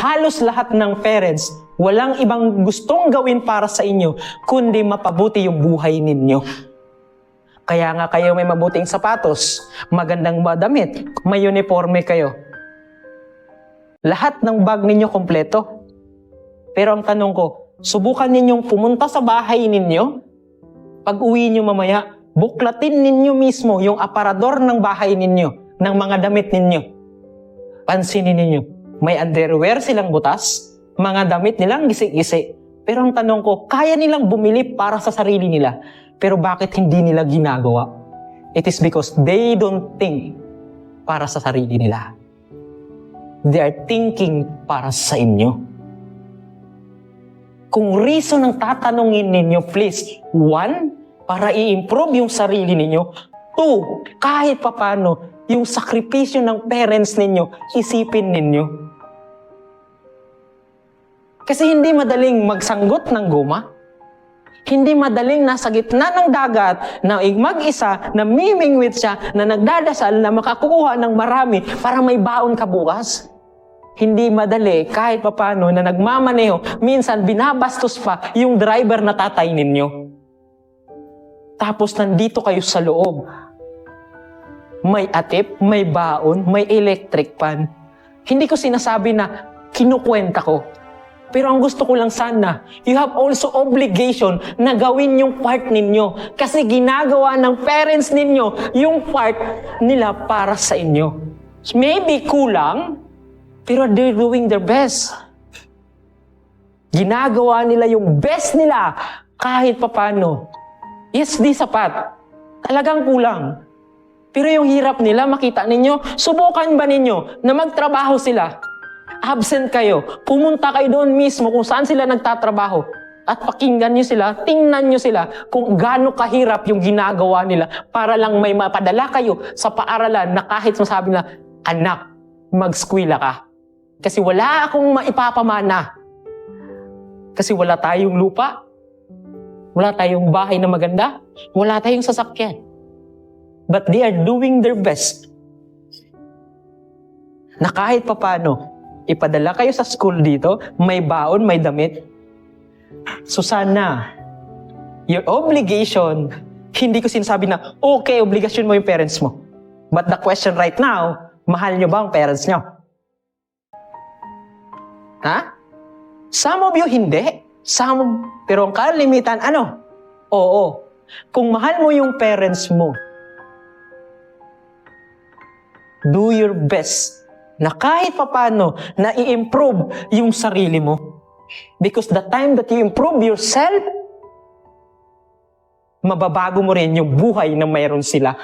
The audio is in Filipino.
halos lahat ng parents, walang ibang gustong gawin para sa inyo, kundi mapabuti yung buhay ninyo. Kaya nga kayo may mabuting sapatos, magandang damit, may uniforme kayo. Lahat ng bag ninyo kompleto. Pero ang tanong ko, subukan ninyong pumunta sa bahay ninyo, pag uwi nyo mamaya, buklatin ninyo mismo yung aparador ng bahay ninyo, ng mga damit ninyo. Pansinin ninyo, may underwear silang butas, mga damit nilang gisi-gisi. Pero ang tanong ko, kaya nilang bumili para sa sarili nila, pero bakit hindi nila ginagawa? It is because they don't think para sa sarili nila. They are thinking para sa inyo. Kung reason ang tatanungin ninyo, please, 1, para i-improve yung sarili ninyo. 2, kahit papano, yung sakripisyo ng parents ninyo, isipin ninyo. Kasi hindi madaling magsanggot ng guma. Hindi madaling nasa gitna ng dagat na mag-isa, na mimingwit siya, na nagdadasal na makakuha ng marami para may baon ka bukas. Hindi madali kahit papano na nagmamaneho, minsan binabastos pa yung driver na tatay ninyo. Tapos nandito kayo sa loob. May atip, may baon, may electric pan. Hindi ko sinasabi na kinukwenta ko. Pero ang gusto ko lang sana, you have also obligation na gawin yung part ninyo. Kasi ginagawa ng parents ninyo yung part nila para sa inyo. Maybe kulang, pero they're doing their best. Ginagawa nila yung best nila kahit papano. Yes, di sapat. Talagang kulang. Pero yung hirap nila, makita ninyo, subukan ba ninyo na magtrabaho sila? Absent kayo, pumunta kayo doon mismo kung saan sila nagtatrabaho. At pakinggan nyo sila, tingnan nyo sila kung gaano kahirap yung ginagawa nila para lang may mapadala kayo sa paaralan na kahit masabi na, anak, mag-skwela ka. Kasi wala akong maipapamana. Kasi wala tayong lupa, wala tayong bahay na maganda, wala tayong sasakyan. But they are doing their best. Na kahit papano, ipadala kayo sa school dito, may baon, may damit. So sana, your obligation, hindi ko sinasabi na, okay, obligasyon mo yung parents mo. But the question right now, mahal nyo ba ang parents nyo? Ha? Some of you, hindi. Pero ang kalimitan, ano? Oo. Kung mahal mo yung parents mo, do your best na kahit papano na i-improve yung sarili mo. Because the time that you improve yourself, mababago mo rin yung buhay na mayroon sila.